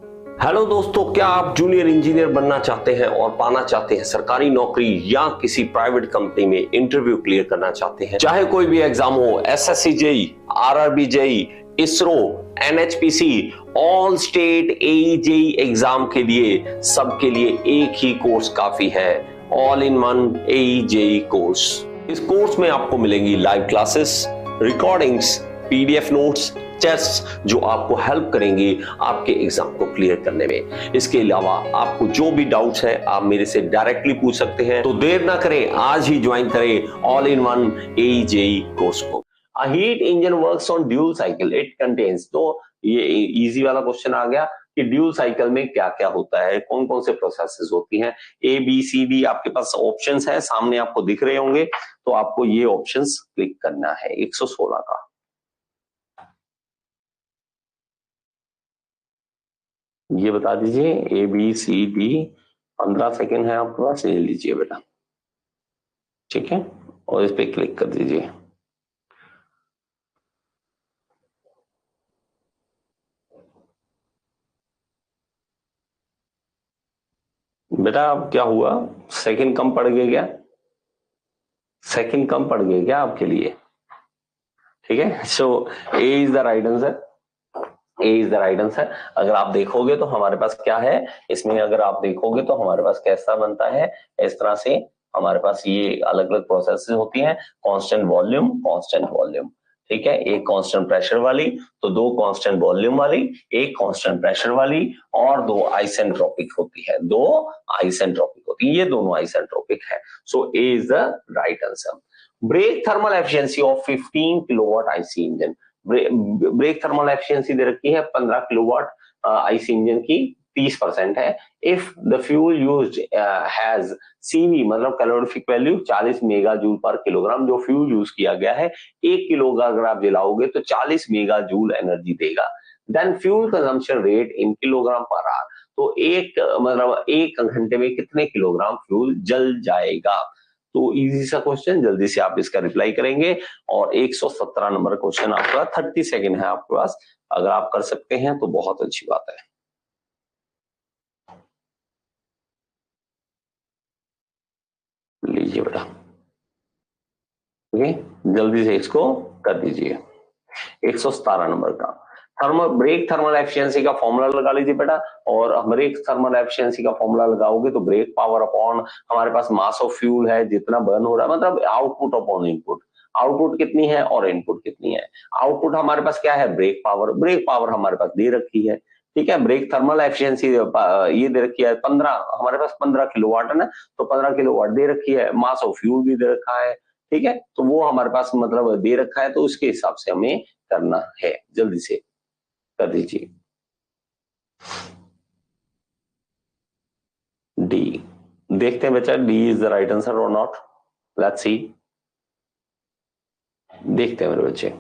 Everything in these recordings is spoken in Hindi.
हेलो दोस्तों, क्या आप जूनियर इंजीनियर बनना चाहते हैं और पाना चाहते हैं सरकारी नौकरी या किसी प्राइवेट कंपनी में इंटरव्यू क्लियर करना चाहते हैं? चाहे कोई भी एग्जाम हो, SSC JE, RRB JE, ISRO, NHPC, all state AE JE exam के लिए सबके लिए एक ही कोर्स काफी है, all in one AE JE course. इस कोर्स में आपको मिलेंगी live classes, recordings, PDF notes, test जो आपको हेल्प करेंगे आपके एग्जाम को क्लियर करने में। इसके अलावा आपको जो भी डाउट्स है आप मेरे से डायरेक्टली पूछ सकते हैं। तो देर ना करें, आज ही ज्वाइन करें all in one AE JE course को। A heat engine works on dual cycle, it contains. तो ये इजी वाला क्वेश्चन आ गया कि ड्यूल साइकिल में क्या क्या होता है, कौन कौन से प्रोसेसेस होती हैं। ए बी सी डी आपके पास ऑप्शंस है, सामने आपको दिख रहे होंगे, तो आपको ये ऑप्शंस क्लिक करना है 116 का। ये बता दीजिए A B C D, 15 second है आपके पास, ले लीजिए बेटा, ठीक है, और इस पे क्लिक कर दीजिए। बेटा अब क्या हुआ, सेकंड कम पड़ गया क्या? सेकंड कम पड़ गया क्या आपके लिए? ठीक है, so A is the right answer, A is the right answer. अगर आप देखोगे तो हमारे पास क्या है इसमें, अगर आप देखोगे तो हमारे पास कैसा बनता है, इस तरह से हमारे पास ये अलग अलग प्रोसेसेस होती हैं। कांस्टेंट वॉल्यूम, कांस्टेंट वॉल्यूम, ठीक है, एक कांस्टेंट प्रेशर वाली, तो दो कांस्टेंट वॉल्यूम वाली, एक कांस्टेंट प्रेशर वाली, और दो आइसेंट्रोपिक होती है, दो आइसेंट्रोपिक होती है, ये दोनों आइसेंट्रोपिक है। So A is the right answer. Brake thermal efficiency of 15 kilowatt IC engine, brake thermal efficiency दे रखी है 15 किलोवाट आईसी इंजन की, 30% है। If the fuel used has CV, मतलब calorific value 40 mega joule per kilogram, जो फ्यूल यूज किया गया है 1 किलो का अगर आप जलाओगे तो 40 मेगा जूल एनर्जी देगा। Then fuel consumption rate in kilogram per hour, तो एक मतलब एक घंटे में कितने किलोग्राम फ्यूल जल जाएगा। तो इजी सा क्वेश्चन, जल्दी से आप इसका रिप्लाई करेंगे। और 117 नंबर क्वेश्चन आपका, 30 सेकेंड है आपके पास, अगर आप कर सकते हैं तो बहुत अच्छी बात है। लीजिए बेटा, ओके, जल्दी से इसको कर दीजिए। 117 नंबर का थर्मल ब्रेक थर्मल एफिशिएंसी का फॉर्मूला लगा लीजिए बेटा, और ब्रेक थर्मल एफिशिएंसी का फॉर्मूला लगाओगे तो ब्रेक पावर अपॉन हमारे पास मास ऑफ फ्यूल है, जितना बर्न हो रहा है, मतलब आउटपुट अपॉन इनपुट, आउटपुट कितनी है और इनपुट कितनी है। आउटपुट हमारे पास क्या है, ब्रेक पावर, ब्रेक पावर हमारे पास दे रखी है, ठीक है। ब्रेक थर्मल एफिशिएंसी ये दे रखी है 15, हमारे पास 15 किलोवाट है ना, तो 15 किलोवाट दे रखी है, मास ऑफ फ्यूल भी दे रखा है, ठीक है, तो वो हमारे पास मतलब दे रखा है, तो उसके हिसाब से हमें करना है। जल्दी से कर दीजिए। डी, देखते हैं बच्चा D is the right answer और नॉट, लेट्स सी, देखते हैं मेरे बच्चे।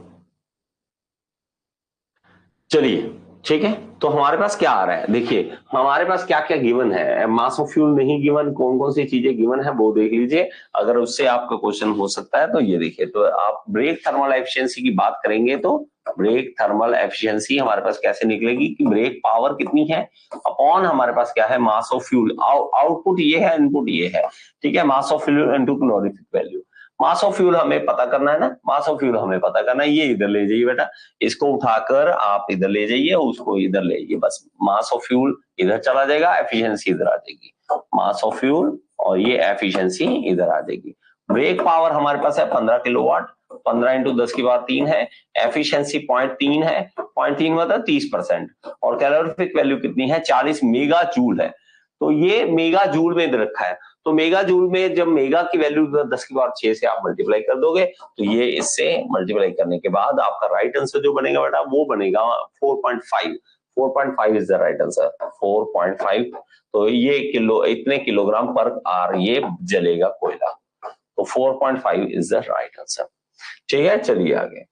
चलिए ठीक है, तो हमारे पास क्या आ रहा है, देखिए हमारे पास क्या क्या गिवन है, मास ऑफ फ्यूल नहीं गिवन, कौन कौन सी चीजें गिवन है वो देख लीजिए, अगर उससे आपका क्वेश्चन हो सकता है तो ये देखिए। तो आप ब्रेक थर्मल एफिशिएंसी की बात करेंगे तो ब्रेक थर्मल एफिशिएंसी हमारे पास कैसे निकलेगी कि ब्रेक पावर कितनी है अपॉन हमारे पास क्या है, मास ऑफ फ्यूल, आउटपुट ये है, इनपुट ये है, ठीक है, mass of fuel into calorific value. Mass of fuel हमें पता करना है ना, मास ऑफ फ्यूल हमें पता करना है, ये इधर ले जाइए बेटा, इसको उठाकर आप इधर ले जाइए, उसको इधर ले जाइए, बस मास ऑफ फ्यूल इधर चला जाएगा, एफिशिएंसी इधर आ जाएगी, मास ऑफ फ्यूल और ये एफिशिएंसी इधर आ जाएगी। ब्रेक पावर हमारे पास है 15 किलोवाट, 15 इंटू 10 की पावर 3 है, एफिशिएंसी 0.3 है, 0.3 मतलब 30%, और कैलोरीफिक वैल्यू कितनी है, 40 मेगा जूल है, तो ये मेगा जूल में रखा है। तो मेगा जूल में जब मेगा की वैल्यू 10 की पावर 6 से आप मल्टीप्लाई कर दोगे, तो ये इससे मल्टीप्लाई करने के बाद आपका राइट आंसर जो बनेगा बेटा वो बनेगा 4.5, 4.5 इज द राइट आंसर, 4.5। तो ये किलो, इतने किलोग्राम पर आर ये जलेगा कोयला, तो 4.5 इज द राइट आंसर, ठीक है। चलिए आगे।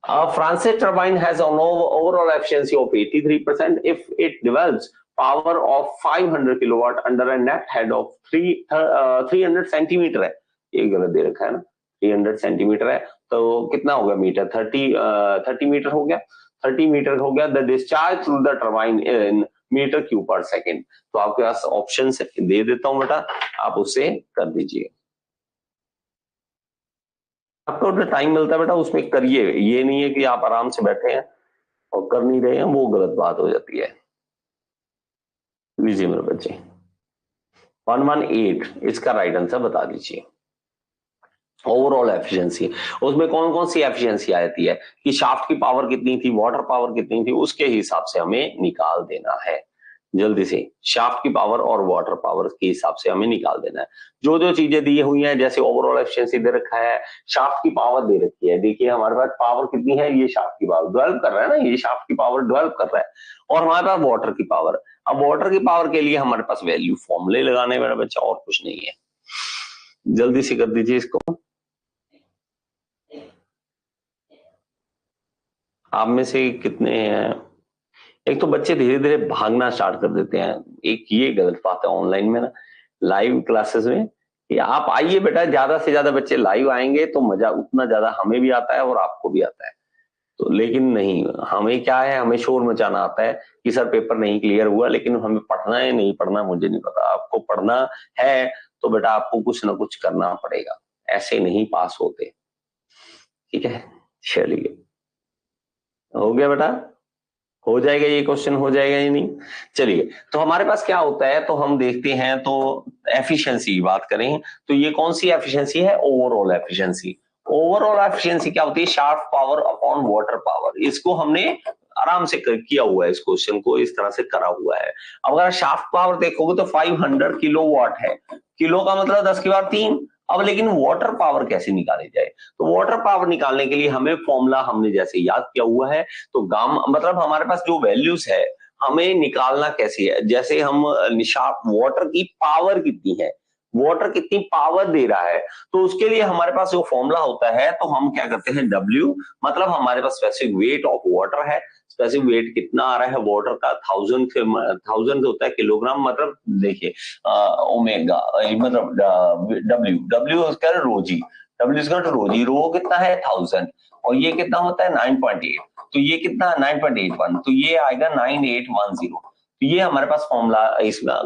A Francis turbine has an overall efficiency of 83% if it develops power of 500 kilowatt under a net head of 300 centimetre है, ये गलत दे रखा है ना, 300 सेंटीमीटर है, तो कितना होगा मीटर, 30 मीटर हो गया, 30 मीटर हो गया। The discharge through the turbine in metre cube per second. तो आपके पास ऑप्शन दे देता हूं बेटा, आप उससे कर दीजिए। आपको जो टाइम मिलता है बेटा उसमें करिए, ये नहीं है कि आप आराम से बैठे हैं और कर नहीं रहे हैं, वो गलत बात हो जाती है। लीजिए मेरे बच्चे, 118 इसका राइट आंसर बता दीजिए। ओवरऑल एफिशिएंसी, उसमें कौन कौन सी एफिशिएंसी आती है कि शाफ्ट की पावर कितनी थी, वाटर पावर कितनी थी, उसके हिसाब से हमें निकाल देना है। जल्दी से शाफ्ट की पावर और वाटर पावर के हिसाब से हमें निकाल देना है। जो जो चीजें दी हुई हैं, जैसे ओवरऑल एफिशिएंसी दे रखा है, शाफ्ट की पावर दे रखी है, देखिए हमारे पास पावर कितनी है, ये शाफ्ट की पावर डेवलप कर रहा है ना, ये शाफ्ट की पावर डेवलप कर रहा है, और हमारे पास वाटर की पावर। अब वाटर की पावर के लिए हमारे पास वैल्यू फॉर्मूले लगाने वाला बच्चा, और कुछ नहीं है। जल्दी से कर दीजिए इसको। आप में से कितने हैं, एक तो बच्चे धीरे धीरे भागना स्टार्ट कर देते हैं, एक ये गलत बात है ऑनलाइन में ना, लाइव क्लासेस में, कि आप आइए बेटा, ज्यादा से ज्यादा बच्चे लाइव आएंगे तो मजा उतना ज्यादा हमें भी आता है और आपको भी आता है। तो लेकिन नहीं, हमें क्या है, हमें शोर मचाना आता है कि सर पेपर नहीं क्लियर हुआ, लेकिन हमें पढ़ना है नहीं पढ़ना मुझे नहीं पता। आपको पढ़ना है तो बेटा आपको कुछ ना कुछ करना पड़ेगा, ऐसे नहीं पास होते। ठीक है, चलिए, हो गया बेटा, हो जाएगा ये क्वेश्चन, हो जाएगा या नहीं। चलिए, तो हमारे पास क्या होता है, तो हम देखते हैं, तो एफिशिएंसी की बात करें तो ये कौन सी एफिशिएंसी है, ओवरऑल एफिशिएंसी। ओवरऑल एफिशिएंसी क्या होती है, shaft power upon water power. इसको हमने आराम से किया हुआ है, इस क्वेश्चन को इस तरह से करा हुआ है। अब अगर शाफ्ट पावर देखोगे तो 500 किलोवाट है, किलो का मतलब 10 की पावर 3। अब लेकिन वाटर पावर कैसे निकाली जाए, तो वाटर पावर निकालने के लिए हमें फॉर्मूला हमने जैसे याद किया हुआ है, तो गामा मतलब हमारे पास जो वैल्यूज है हमें निकालना कैसे है, जैसे हम निशाप वाटर की पावर कितनी है, वाटर कितनी पावर दे रहा है, तो उसके लिए हमारे पास जो फॉर्मूला होता है, तो हम क्या करते हैं, W मतलब हमारे पास स्पेसिफिक वेट ऑफ वाटर है। स्पेसिफिक वेट कितना आ रहा है वाटर का, 1000 होता है किलोग्राम, मतलब देखिए ओमेगा मतलब W उसका रोजी, W इसका रोजी, रो कितना है 1000, और ये कितना होता है 9.8, तो ये कितना 9.81, तो ये आएगा 9810। तो ये हमारे पास फॉर्मूला इसका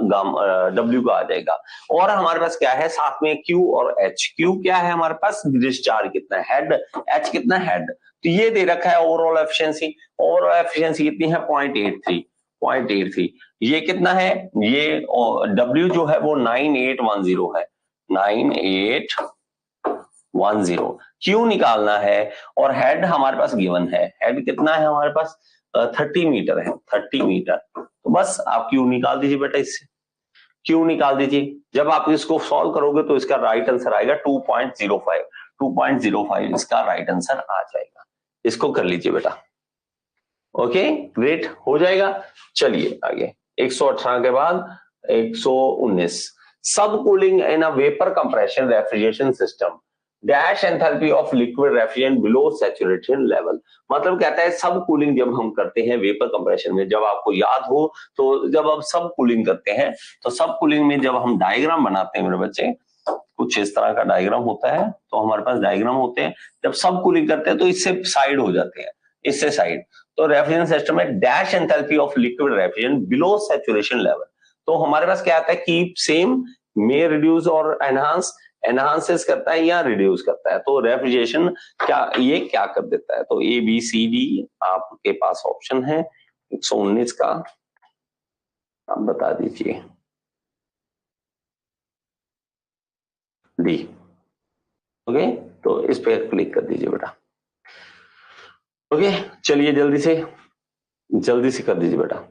W का आ जाएगा। और हमारे पास क्या है साथ में Q और H। Q क्या है हमारे पास, डिस्चार्ज कितना है, हेड, H कितना हेड, तो ये दे रखा है ओवरऑल एफिशिएंसी। ओवरऑल एफिशिएंसी कितनी है 0.83। ये कितना है, ये W जो है वो 9810 है, 9810। क्यू निकालना है, और हेड हमारे पास गिवन है, हेड कितना है हमारे पास 30 मीटर है, 30 मीटर। तो बस आप क्यू निकाल दीजिए बेटा, इससे क्यू निकाल दीजिए। जब आप इसको सॉल्व करोगे तो इसका राइट आंसर आएगा 2.05। 2.05 इसका राइट आंसर आ जाएगा। इसको कर लीजिए बेटा। ओके ग्रेट, हो जाएगा। चलिए आगे, 118 के बाद 119, सब cooling in a vapour compression refrigeration system, dash enthalpy of liquid refrigerant below saturation level. मतलब कहता है सब कूलिंग जब हम करते हैं वेपर कंप्रेशन में, जब आपको याद हो तो जब आप सब कूलिंग करते हैं, तो सब कूलिंग में जब हम डायग्राम बनाते हैं मेरे बच्चे, कुछ इस तरह का डायग्राम होता है, तो हमारे पास डायग्राम होते हैं, जब सब कूलिंग करते हैं तो इससे साइड हो जाते हैं, इससे साइड। तो रेफ्रिजरेशन सिस्टम में dash enthalpy of liquid refrigerant below saturation level, तो हमारे पास क्या आता है, कीप सेम, मे रिड्यूस और एनहांस, एनहांसेस करता है या रिड्यूस करता है, तो रेफ्रिजरेशन क्या ये क्या कर देता है, तो ABCD आपके पास ऑप्शन है 119 का, आप बता दीजिए। डी। ओके, तो इस पे क्लिक कर दीजिए बेटा। ओके, चलिए जल्दी से कर दीजिए बेटा।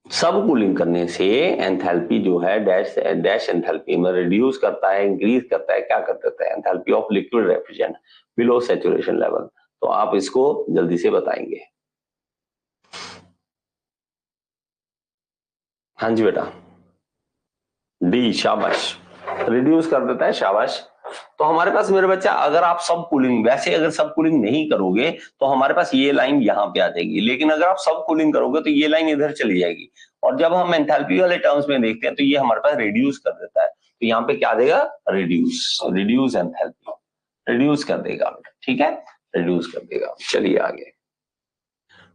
सब कूलिंग करने से एंथैल्पी जो है डैश एंथैल्पी में रिड्यूस करता है, इंक्रीज करता है, क्या कर देता है, enthalpy of liquid refrigerant below saturation level. तो आप इसको जल्दी से बताएंगे। हाँ जी बेटा, डी, शाबाश, रिड्यूस कर देता है, शाबाश। तो हमारे पास मेरे बच्चा, अगर आप सब कूलिंग, वैसे अगर सब कूलिंग नहीं करोगे तो हमारे पास ये लाइन यहाँ पे आ जाएगी, लेकिन अगर आप सब कूलिंग करोगे तो ये लाइन इधर चली जाएगी, और जब हम एंथैल्पी वाले टर्म्स में देखते हैं तो ये हमारे पास रिड्यूस कर देता है, तो यहाँ पे क्या देगा, रिड्यूस, रिड्यूस एंथैल्पी, रिड्यूस कर देगा, ठीक है, रिड्यूस कर देगा। चलिए आगे।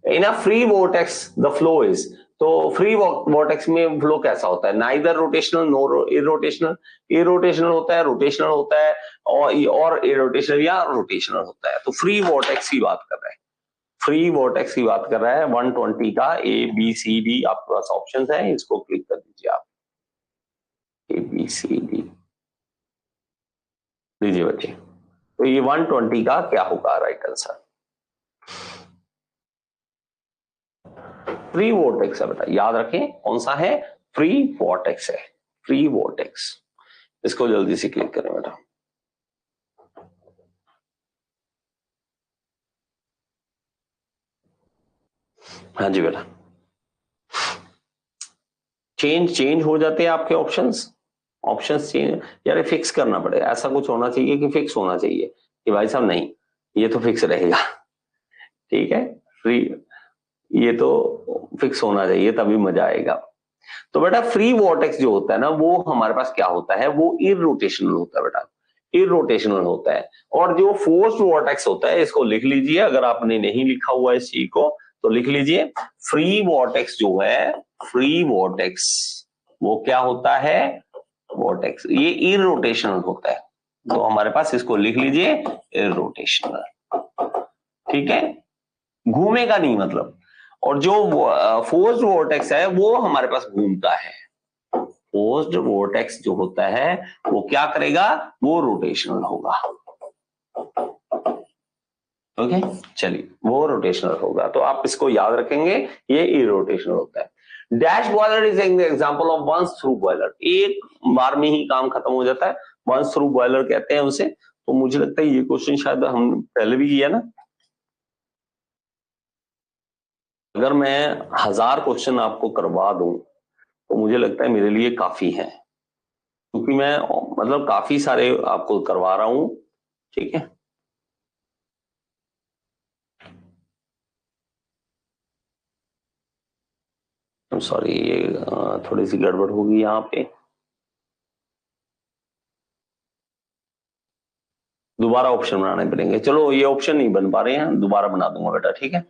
In a free vortex the flow is, तो फ्री वोर्टेक्स में फ्लो कैसा होता है, neither rotational nor irrotational, irrotational होता है, रोटेशनल होता है, और इरोटेशनल या रोटेशनल होता है। तो फ्री वोर्टेक्स की बात कर रहे हैं, फ्री वोर्टेक्स की बात कर रहा है। 120 का ए बी सी डी आपके पास ऑप्शन है, इसको क्लिक कर दीजिए आप, ए बी सी डी दीजिए बच्चे। तो ये 120 का क्या होगा राइट आंसर, फ्री वोर्टेक्स है बेटा, याद रखें कौन सा है, फ्री वोर्टेक्स है, फ्री वोर्टेक्स। इसको जल्दी से क्लिक करें बेटा। हाँ जी बेटा, चेंज हो जाते हैं आपके ऑप्शंस, ऑप्शंस चेंज, यार फिक्स करना पड़ेगा, ऐसा कुछ होना चाहिए कि फिक्स होना चाहिए कि भाई साहब नहीं ये तो फिक्स रहेगा, ठीक है, फ्री ये तो फिक्स होना चाहिए तभी मजा आएगा। तो बेटा फ्री वोर्टेक्स जो होता है ना वो हमारे पास क्या होता है, वो इरोटेशनल होता है बेटा, इरोटेशनल होता है। और जो फोर्स्ड वोर्टेक्स होता है, इसको लिख लीजिए, अगर आपने नहीं लिखा हुआ इस चीज को तो लिख लीजिए, फ्री वोर्टेक्स जो है, फ्री वोर्टेक्स वो क्या होता है, वोर्टेक्स ये इरोटेशनल होता है। तो हमारे पास इसको लिख लीजिए इरोटेशनल, ठीक है, घूमेगा नहीं मतलब। और जो फोर्स्ड वोर्टेक्स है वो हमारे पास घूमता है, फोर्स्ड वोर्टेक्स जो होता है वो क्या करेगा, वो रोटेशनल होगा, ओके, चलिए वो रोटेशनल होगा। तो आप इसको याद रखेंगे, ये इरोटेशनल होता है। Dash boiler is an example of once through boiler, एक बार में ही काम खत्म हो जाता है, वंस थ्रू बॉयलर कहते हैं उसे। तो मुझे लगता है ये क्वेश्चन शायद हम पहले भी किया ना, अगर मैं 1000 क्वेश्चन आपको करवा दूं तो मुझे लगता है मेरे लिए काफी है, क्योंकि मैं मतलब काफी सारे आपको करवा रहा हूं, ठीक है। सॉरी ये थोड़ी सी गड़बड़ होगी यहाँ पे, दोबारा ऑप्शन बनाने पड़ेंगे। चलो ये ऑप्शन नहीं बन पा रहे हैं, दोबारा बना दूंगा बेटा, ठीक है,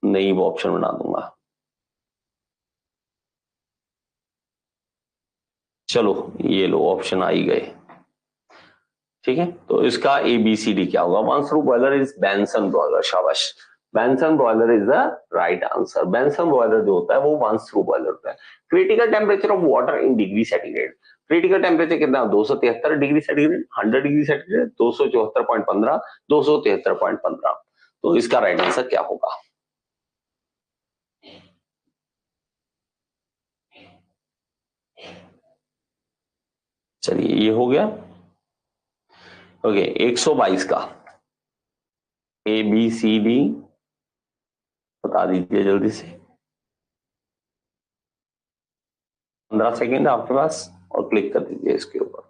नई वो ऑप्शन बना दूंगा। चलो ये लो ऑप्शन आ ही गए, ठीक है। तो इसका ABCD क्या होगा, once through boiler is Benson boiler, शाबाश, Benson boiler is the right answer. Benson boiler जो होता है वो वंस थ्रू बॉयलर होता है। Critical temperature of water in degree centigrade, critical temperature कितना, 273 डिग्री सेंटीग्रेड, 100 डिग्री सेंटीग्रेड, 274.15, 273.15। तो इसका राइट आंसर क्या होगा, चलिए ये हो गया, ओके। 122 का ABCD बता दीजिए जल्दी से, 15 सेकेंड आपके पास, और क्लिक कर दीजिए इसके ऊपर।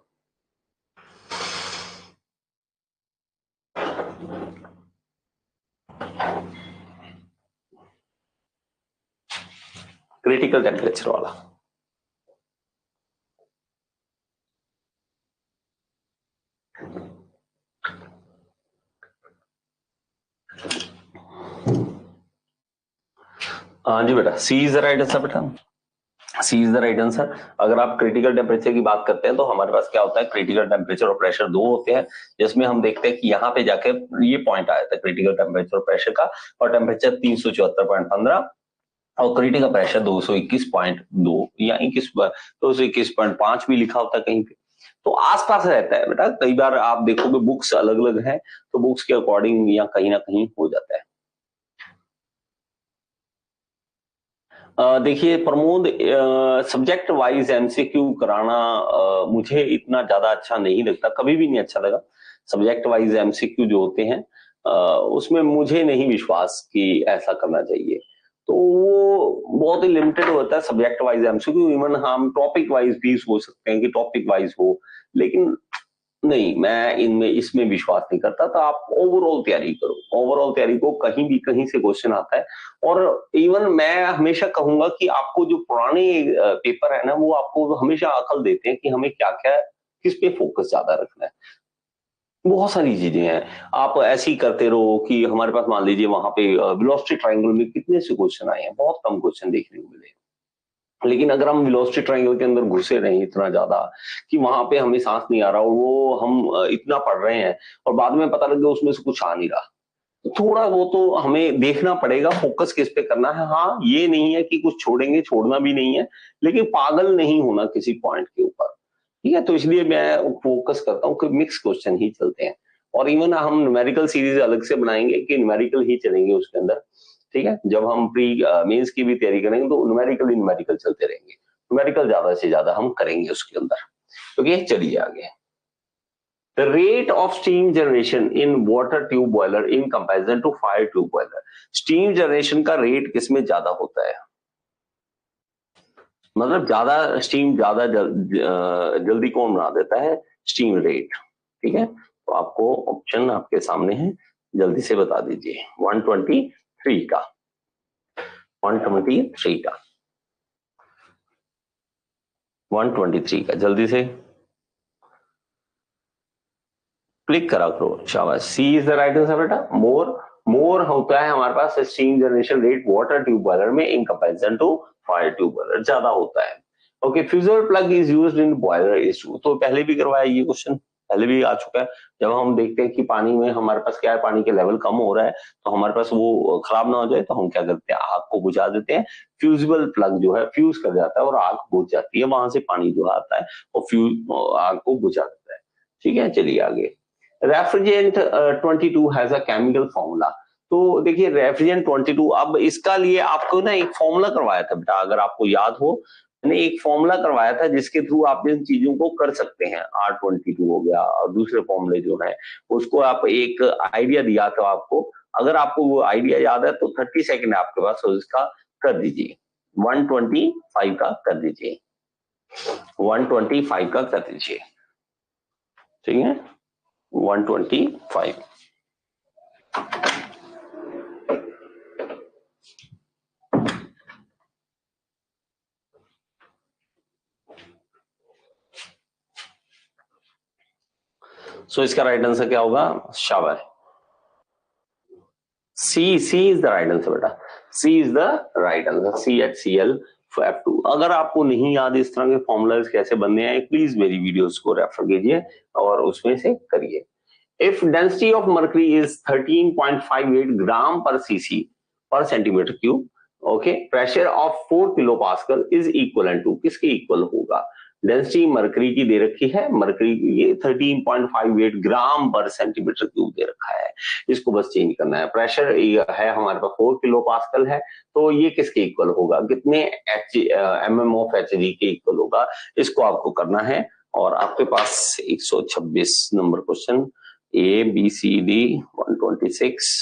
क्रिटिकल टेम्परेचर वाला, हाँ जी बेटा, C is the right answer बेटा, C is the right answer. अगर आप क्रिटिकल टेम्परेचर की बात करते हैं तो हमारे पास क्या होता है, क्रिटिकल टेम्परेचर और प्रेशर दो होते हैं, जिसमें हम देखते हैं कि यहाँ पे जाके ये पॉइंट आया था क्रिटिकल टेम्परेचर और प्रेशर का, और टेम्परेचर 374.15 और क्रिटिकल प्रेशर 221.2 या 221.5 भी लिखा होता है कहीं पे, तो आसपास रहता है बेटा। कई बार आप देखोगे बुक्स अलग अलग है, तो बुक्स के अकॉर्डिंग या कहीं ना कहीं हो जाता है। देखिए प्रमोद, सब्जेक्ट वाइज MCQ कराना मुझे इतना ज्यादा अच्छा नहीं लगता, कभी भी नहीं अच्छा लगा। सब्जेक्ट वाइज MCQ जो होते हैं उसमें मुझे नहीं विश्वास कि ऐसा करना चाहिए, तो वो बहुत ही लिमिटेड होता है सब्जेक्ट वाइज MCQ। इवन हम टॉपिक वाइज भी सोच सकते हैं कि टॉपिक वाइज हो, लेकिन नहीं, मैं इनमें इसमें विश्वास नहीं करता। तो आप ओवरऑल तैयारी करो, ओवरऑल तैयारी को, कहीं भी कहीं से क्वेश्चन आता है। और इवन मैं हमेशा कहूंगा कि आपको जो पुराने पेपर है ना वो आपको हमेशा अकल देते हैं कि हमें क्या क्या किस पे फोकस ज्यादा रखना है। बहुत सारी चीजें हैं। आप ऐसे ही करते रहो कि हमारे पास मान लीजिए वहां पे वेलोसिटी ट्रायंगल में कितने से क्वेश्चन आए हैं, बहुत कम क्वेश्चन देखने को मिले। लेकिन अगर हम वेलोसिटी ट्रायंगल के अंदर घुसे रहे इतना ज्यादा कि वहां पे हमें सांस नहीं आ रहा, और वो हम इतना पढ़ रहे हैं और बाद में पता लगे उसमें से कुछ आ नहीं रहा, तो थोड़ा वो तो हमें देखना पड़ेगा, फोकस किस पे करना है। हाँ, ये नहीं है कि कुछ छोड़ेंगे, छोड़ना भी नहीं है, लेकिन पागल नहीं होना किसी पॉइंट के ऊपर। ठीक है, तो इसलिए मैं फोकस करता हूँ कि मिक्स क्वेश्चन ही चलते हैं। और इवन हम न्यूमेरिकल सीरीज अलग से बनाएंगे कि न्यूमेरिकल ही चलेंगे उसके अंदर। ठीक है, जब हम प्री मेंस की भी तैयारी करेंगे तो न्यूमेरिकल ही न्यूमेरिकल चलते रहेंगे, न्यूमेरिकल ज्यादा से ज्यादा हम करेंगे उसके अंदर। तो ये चलिए आगे। The rate of steam generation in water tube boiler in comparison to fire tube boiler. Steam generation का रेट किसमें ज्यादा होता है, मतलब ज्यादा स्टीम ज्यादा जल्दी कौन बना देता है, स्टीम रेट। ठीक है, तो आपको ऑप्शन आपके सामने है, जल्दी से बता दीजिए। 123 का, 123 का, 123 का, जल्दी से क्लिक करा करो, शाबाश। C is the right answer बेटा। मोर होता है हमारे पास steam generation rate water tube boiler में in comparison to fire tube boiler, ज्यादा होता है। Okay, fusible plug is used in boiler is to, तो पहले भी करवाया ये क्वेश्चन, पहले भी आ चुका है। जब हम देखते हैं कि पानी में हमारे पास क्या है, पानी के लेवल कम हो रहा है, तो हमारे पास वो खराब ना हो जाए, तो हम क्या करते हैं, आग को बुझा देते हैं। फ्यूजिबल प्लग जो है फ्यूज कर जाता है और आग बुझ जाती है, वहां से पानी जो आता है वो फ्यूज आग को बुझा देता है। ठीक है, चलिए आगे। Refrigerant 22 has a chemical formula. तो देखिए रेफ्रिजरेंट 22, अब इसका लिए आपको ना एक फॉर्मूला करवाया था बेटा, अगर आपको याद हो, मैंने एक फॉर्मूला करवाया था जिसके थ्रू आप इन चीजों को कर सकते हैं। R22 हो गया और दूसरे फॉर्मूले जो है उसको आप एक आइडिया दिया था आपको। अगर आपको वो आइडिया याद है तो 30 सेकेंड आपके पास, तो इसका कर दीजिए, 125 का कर दीजिए, 125 का कर दीजिए। ठीक है, 125। सो इसका राइट आंसर क्या होगा, शाबाश, C is the right answer बेटा, C is the right answer, CHCl2। अगर आपको नहीं याद इस तरह के फॉर्मूलाज कैसे बनने हैं, प्लीज मेरी वीडियोस को रेफर कीजिए और उसमें से करिए। If density of mercury is 13.58 gram per cc per centimetre cube, okay, pressure of 4 kilo pascal is equal to, किसके इक्वल होगा। डेंसिटी मर्करी की दे रखी है, मर्करी ये 13.58 ग्राम पर सेंटीमीटर क्यूब दे रखा है, इसको बस चेंज करना है। प्रेशर है हमारे पास 4 किलो पास्कल है, तो ये किसके इक्वल होगा, कितने mm ऑफ Hg के इक्वल होगा, इसको आपको करना है। और आपके पास 126 नंबर क्वेश्चन, ABCD 126,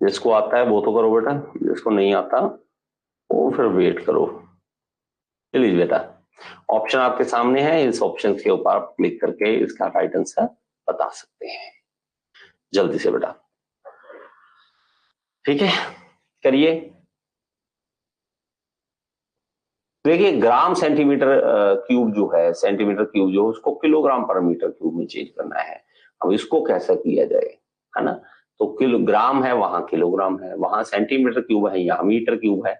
जिसको आता है वो तो करो बेटा, जिसको नहीं आता वो फिर वेट करो। चलिए बेटा, ऑप्शन आपके सामने है, इस ऑप्शन के ऊपर आप क्लिक करके इसका राइट आंसर बता सकते हैं, जल्दी से बेटा। ठीक है, करिए। देखिए ग्राम सेंटीमीटर क्यूब जो है, सेंटीमीटर क्यूब जो उसको किलोग्राम पर मीटर क्यूब में चेंज करना है। अब इसको कैसे किया जाए, है ना, तो किलोग्राम है वहां, किलोग्राम है वहां, सेंटीमीटर क्यूब है यहाँ मीटर क्यूब है,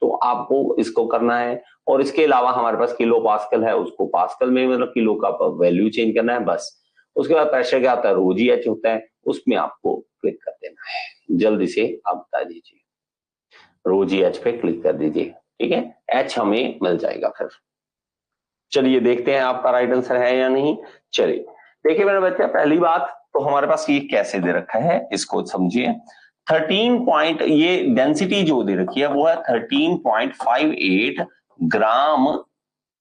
तो आपको इसको करना है। और इसके अलावा हमारे पास किलो पास्कल है, उसको पास्कल में मतलब किलो का वैल्यू चेंज करना है बस। उसके बाद प्रेशर क्या होता है, रो जी एच होता है, उसमें आपको क्लिक कर देना है, जल्दी से आप बता दीजिए, रो जी एच पे क्लिक कर दीजिए। ठीक है, एच हमें मिल जाएगा फिर। चलिए देखते हैं आपका राइट आंसर है या नहीं। चलिए देखिए मेरे बच्चे, पहली बात तो हमारे पास ये कैसे दे रखा है, इसको समझिए। 13 पॉइंट, ये डेंसिटी जो दे रखी है वो है 13.58 ग्राम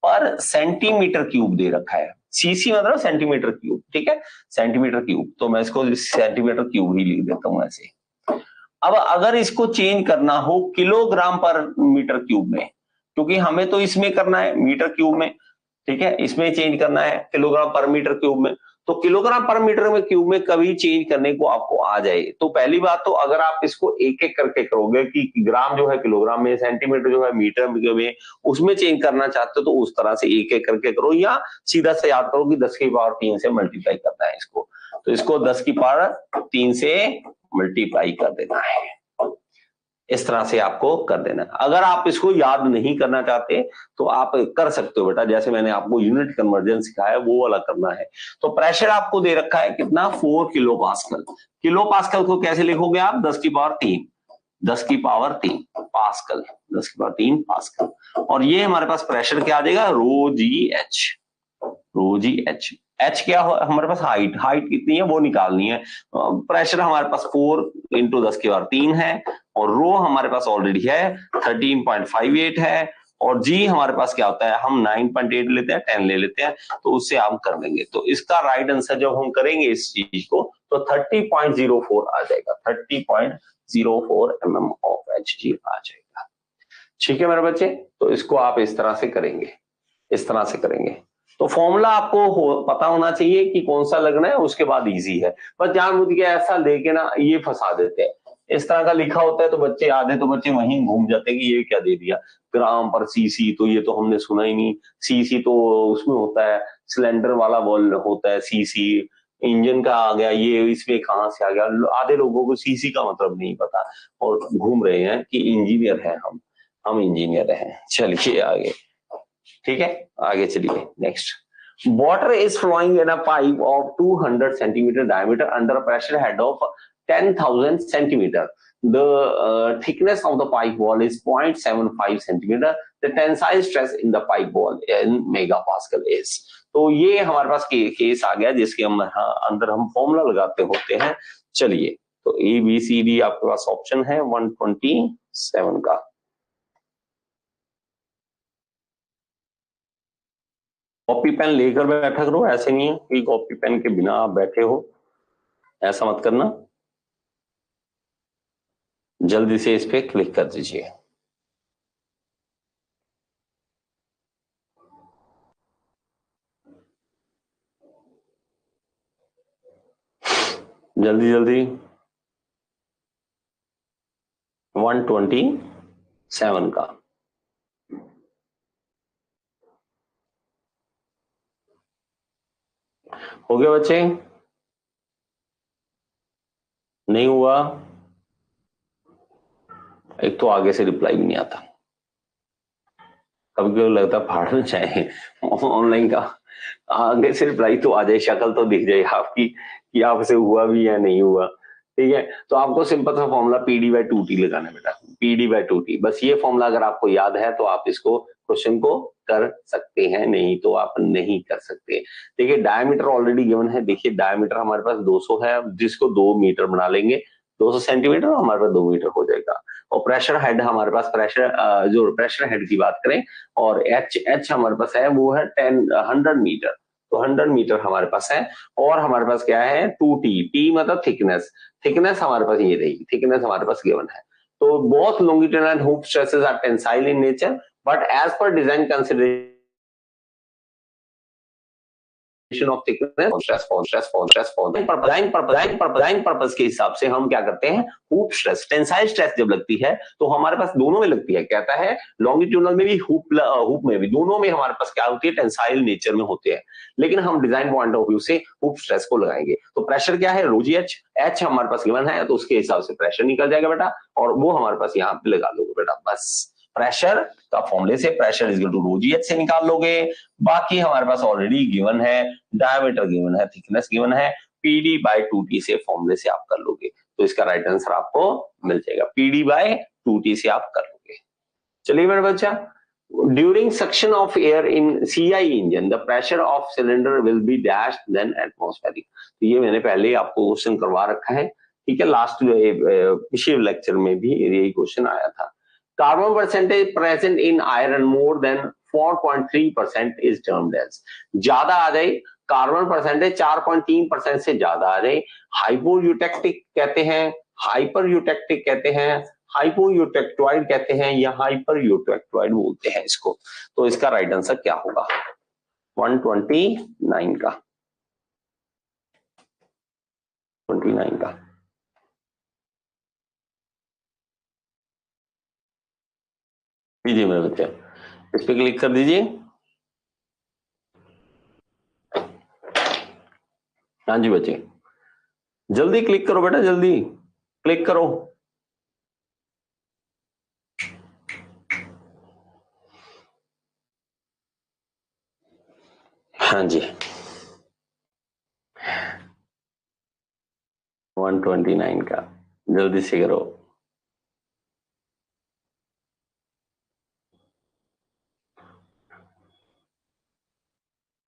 पर सेंटीमीटर क्यूब दे रखा है। सीसी मतलब सेंटीमीटर क्यूब, ठीक है, सेंटीमीटर क्यूब, तो मैं इसको सेंटीमीटर क्यूब ही लिख देता हूं ऐसे। अब अगर इसको चेंज करना हो किलोग्राम पर मीटर क्यूब में, क्योंकि हमें तो इसमें करना है मीटर क्यूब में, ठीक है, इसमें चेंज करना है किलोग्राम पर मीटर क्यूब में, तो किलोग्राम पर मीटर में क्यूब में कभी चेंज करने को आपको आ जाए तो पहली बात तो अगर आप इसको एक एक करके करोगे कि ग्राम जो है किलोग्राम में, सेंटीमीटर जो है मीटर में, उसमें चेंज करना चाहते हो तो उस तरह से एक एक करके करो, या सीधा से याद करो कि 10 की पावर 3 से मल्टीप्लाई करना है इसको, तो इसको 10 की पावर 3 से मल्टीप्लाई कर देना है। इस तरह से आपको कर देना है। अगर आप इसको याद नहीं करना चाहते तो आप कर सकते हो बेटा, जैसे मैंने आपको यूनिट कन्वर्जन सिखाया वो वाला करना है। तो प्रेशर आपको दे रखा है कितना, 4 किलो पास्कल। किलो पास्कल को कैसे लिखोगे आप, 10 की पावर 3, 10 की पावर 3 पास्कल, 10 की पावर 3 पास्कल। और ये हमारे पास प्रेशर क्या आ जाएगा, रो जी एच, रो जी एच। एच क्या हो हमारे पास, हाइट, हाइट कितनी है वो निकालनी है। प्रेशर हमारे पास 4 इंटू 10 की पावर 3 है, और रो हमारे पास ऑलरेडी है 13.58 है, और जी हमारे पास क्या होता है, हम 9.8 लेते हैं, 10 ले लेते हैं, तो उससे हम कर लेंगे। तो इसका राइट आंसर जब हम करेंगे इस चीज को तो 30.04 आ जाएगा, 30.04 mm ऑफ एच जी आ जाएगा। ठीक है मेरे बच्चे, तो इसको आप इस तरह से करेंगे, इस तरह से करेंगे। तो फॉर्मूला आपको पता होना चाहिए कि कौन सा लगना है, उसके बाद इजी है। बस जानबूझ के ऐसा लेके ना ये फंसा देते हैं, इस तरह का लिखा होता है तो बच्चे, आधे तो बच्चे वहीं घूम जाते हैं कि ये क्या दे दिया, ग्राम पर सीसी, तो ये तो हमने सुना ही नहीं। सीसी तो उसमें होता है, सिलेंडर वाला बॉल होता है सीसी, इंजन का आ गया, ये इसमें कहां से आ गया। आधे लोगों को सीसी का मतलब नहीं पता और घूम रहे हैं कि इंजीनियर है हम इंजीनियर हैं। चलिए आगे, ठीक है, आगे चलिए next. Water is flowing in a pipe of 200 centimetre diameter under pressure head of 10,000 centimetre. The thickness of the pipe wall is 0.75 centimeter. The tensile stress in the pipe wall in megapascal is. तो ये हमारे पास केस आ गया जिसके हम अंदर हम फॉर्मूला लगाते होते हैं। चलिए, तो ए बी सी डी आपके पास ऑप्शन है 127 का। कॉपी पेन लेकर बैठा करो, ऐसे नहीं है कि कॉपी पेन के बिना आप बैठे हो, ऐसा मत करना। जल्दी से इस पे क्लिक कर दीजिए। जल्दी जल्दी। 127 का। हो गया बच्चे, नहीं हुआ? एक तो आगे से रिप्लाई भी नहीं आता, कभी कभी लगता है फाड़ना चाहे ऑनलाइन का, आगे से रिप्लाई तो आ जाए, शक्ल तो दिख जाए आपकी कि आपसे हुआ भी या नहीं हुआ। ठीक है, तो आपको सिंपल सा फॉर्मूला पीडी बाय 2टी लगाना है बेटा, पीडी बाय 2टी। बस ये फॉर्मूला अगर आपको याद है तो आप इसको क्वेश्चन को कर सकते हैं, नहीं तो आप नहीं कर सकते। देखिए डायमीटर ऑलरेडी गिवन है, देखिए डायमीटर हमारे पास 200 है, जिसको 2 मीटर बना लेंगे, 200 सेंटीमीटर हमारे पास 2 मीटर हो जाएगा। और प्रेशर हेड हमारे पास, प्रेशर जो प्रेशर हेड की बात करें, और एच हमारे पास है वो है 100 मीटर, तो 100 मीटर हमारे पास है। और हमारे पास क्या है 2t, टी मतलब थिकनेस, थिकनेस हमारे पास ये रहेगी, थिकनेस हमारे पास गिवन है। तो both longitudinal and hoop stresses are tensile in nature, but as per design consideration of thickness design purpose के हिसाब से हम क्या करते हैं, हुप स्ट्रेस, टेंसाइल स्ट्रेस जब लगती है तो हमारे पास दोनों में लगती है, कहता है लॉन्गिट्यूडनल में भी हुप में भी, दोनों में हमारे पास क्या होती है, टेंसाइल नेचर में होते हैं, लेकिन हम डिजाइन पॉइंट ऑफ व्यू से हुप स्ट्रेस को लगाएंगे। तो प्रेशर क्या है, रोजी एच, एच हमारे पास गिवन है तो उसके हिसाब से प्रेशर निकल जाएगा बेटा, और वो हमारे पास यहाँ पे लगा लोगे बेटा। बस प्रेशर का फॉर्मूले से pressure is equal to rho g h से निकाल लोगे। बाकी हमारे पास ऑलरेडी गिवन है, डायमीटर गिवन है, थिकनेस गिवन है, पीडी बाय 2टी से फॉर्मूले से आप कर लोगे, तो इसका राइट आंसर आपको मिल जाएगा, पीडी बाय 2टी से आप कर लोगे। चलिए मेरे बच्चा, during suction of air in CI engine the pressure of cylinder will be dash than atmospheric. तो ये मैंने पहले आपको क्वेश्चन करवा रखा है, ठीक है, लास्ट पिछले लेक्चर में भी यही क्वेश्चन आया था। Carbon percentage present in iron more than 4.3% is termed as, ज्यादा आ जाए, कार्बन परसेंटेज 4.3% से ज्यादा आ जाए, हाइपोयूटेक्टिक कहते हैं, हाइपर यूटेक्टिक कहते हैं, हाइपोयूटेक्टोइड कहते हैं, या हाइपर यूटेक्टोइड बोलते हैं इसको। तो इसका राइट आंसर क्या होगा, 129 का। 129 का। कीजिए मेरे बच्चे, इस पे क्लिक कर दीजिए। हाँ जी बच्चे, जल्दी क्लिक करो बेटा, जल्दी क्लिक करो। हाँ जी, 129 का, जल्दी से करो।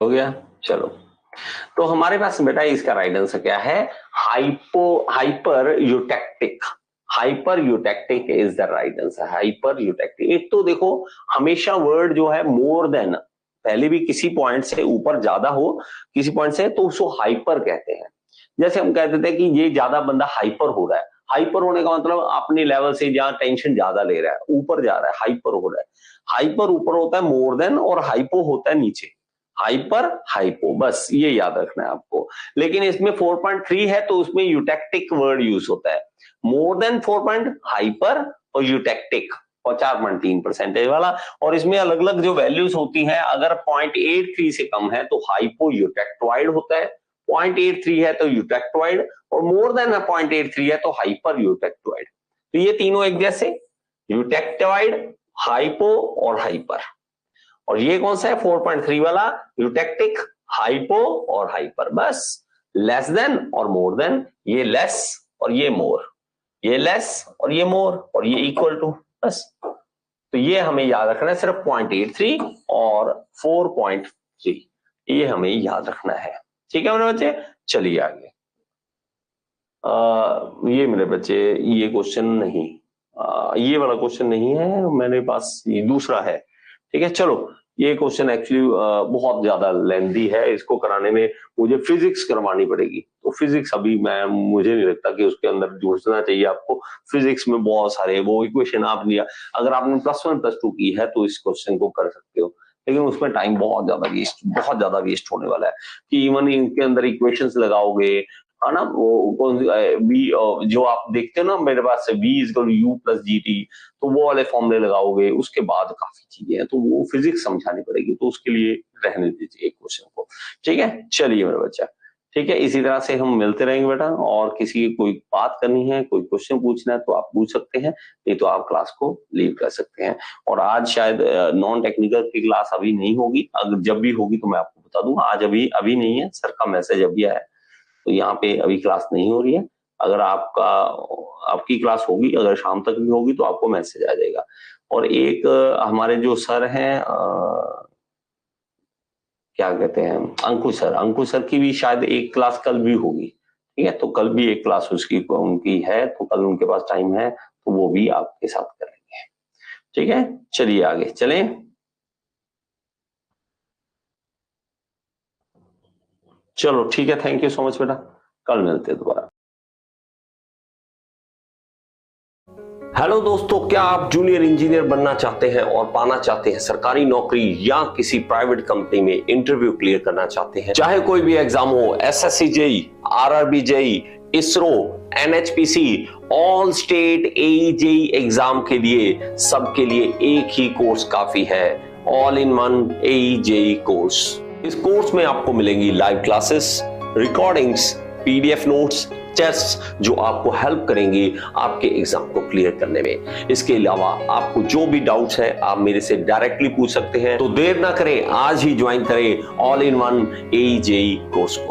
हो गया, चलो। तो हमारे पास बेटा इसका राइट आंसर क्या है? Hyper eutectic. Hyper eutectic is the right answer. Hyper eutectic. एक तो देखो, हमेशा वर्ड जो है मोर देन, पहले भी किसी पॉइंट से ऊपर ज्यादा हो, किसी पॉइंट से, तो उसको हाइपर कहते हैं। जैसे हम कहते थे कि ये ज्यादा बंदा हाइपर हो रहा है। हाइपर होने का मतलब अपने लेवल से जहां टेंशन ज्यादा ले रहा है, ऊपर जा रहा है, हाइपर हो रहा है। हाइपर ऊपर होता है मोर देन, और हाइपो होता है नीचे। हाइपर हाइपो, बस ये याद रखना है आपको। लेकिन इसमें 4.3 है तो उसमें यूटेक्टिक वर्ड यूज होता है। More than 4. हाइपर और यूटेक्टिक, और 4.3% वाला। और इसमें अलग अलग जो वैल्यूज होती हैं, अगर 0.83 से कम है तो हाइपो यूटेक्टोइड होता है, 0.83 है तो यूटेक्टोइड, और मोर देन 0.83 है तो हाइपर यूटेक्टोइड। तो ये तीनों एक जैसे, यूटेक्टोइड, हाइपो और हाइपर। और ये कौन सा है? 4.3 वाला, यूटेक्टिक, हाइपो और हाइपर। बस लेस देन और मोर देन, ये लेस और ये मोर, ये लेस और ये मोर, और ये इक्वल टू, बस। तो ये हमें याद रखना है, सिर्फ 0.83 और 4.3, ये हमें याद रखना है। ठीक है मेरे बच्चे, चलिए आगे। ये मेरे बच्चे, ये क्वेश्चन नहीं, ये वाला क्वेश्चन नहीं है मेरे पास, ये दूसरा है। ठीक है, चलो। ये क्वेश्चन एक्चुअली बहुत ज्यादा लेंथी है, इसको कराने में मुझे फिजिक्स करवानी पड़ेगी। तो फिजिक्स अभी मुझे नहीं लगता कि उसके अंदर जुड़ना चाहिए आपको। फिजिक्स में बहुत सारे वो इक्वेशन आप लिया, अगर आपने +1 +2 की है तो इस क्वेश्चन को कर सकते हो, लेकिन उसमें टाइम बहुत ज्यादा वेस्ट होने वाला है। कि इवन इनके अंदर इक्वेशंस लगाओगे, है ना, वो बी, जो आप देखते हो ना मेरे पास v = u + gt, तो वो वाले फॉर्मूले लगाओगे, उसके बाद काफी चीजें हैं, तो वो फिजिक्स समझानी पड़ेगी, तो उसके लिए रहने दीजिए एक क्वेश्चन को। ठीक है, चलिए मेरा बच्चा। ठीक है, इसी तरह से हम मिलते रहेंगे बेटा, और किसी की कोई बात करनी है, कोई क्वेश्चन पूछना है तो आप पूछ सकते हैं, नहीं तो आप क्लास को लीव कर सकते हैं। और आज शायद नॉन टेक्निकल की क्लास अभी नहीं होगी, अगर जब भी होगी तो मैं आपको बता दूंगा। आज अभी नहीं है, सर का मैसेज अभी आया है, तो यहाँ पे अभी क्लास नहीं हो रही है। अगर आपकी क्लास होगी, अगर शाम तक भी होगी तो आपको मैसेज आ जाएगा। और एक हमारे जो सर हैं, क्या कहते हैं, अंकुश सर की भी शायद एक क्लास कल भी होगी। ठीक है, तो कल भी एक क्लास उनकी है, तो कल उनके पास टाइम है, तो वो भी आपके साथ करेंगे। ठीक है, चलिए आगे चलें। चलो ठीक है, थैंक यू सो मच बेटा, कल मिलते हैं दोबारा। हेलो दोस्तों, क्या आप जूनियर इंजीनियर बनना चाहते हैं और पाना चाहते हैं सरकारी नौकरी, या किसी प्राइवेट कंपनी में इंटरव्यू क्लियर करना चाहते हैं? चाहे कोई भी एग्जाम हो, SSC JEE, RRB JEE, ISRO, NHPC, all state AE JEE exam के लिए, सबके लिए एक ही कोर्स काफी है, all in one AE JEE course. इस कोर्स में आपको मिलेंगी live classes, recordings, PDF notes, test जो आपको हेल्प करेंगे आपके एग्जाम को क्लियर करने में। इसके अलावा आपको जो भी डाउट्स है आप मेरे से डायरेक्टली पूछ सकते हैं। तो देर ना करें, आज ही ज्वाइन करें all in one AE JEE course को।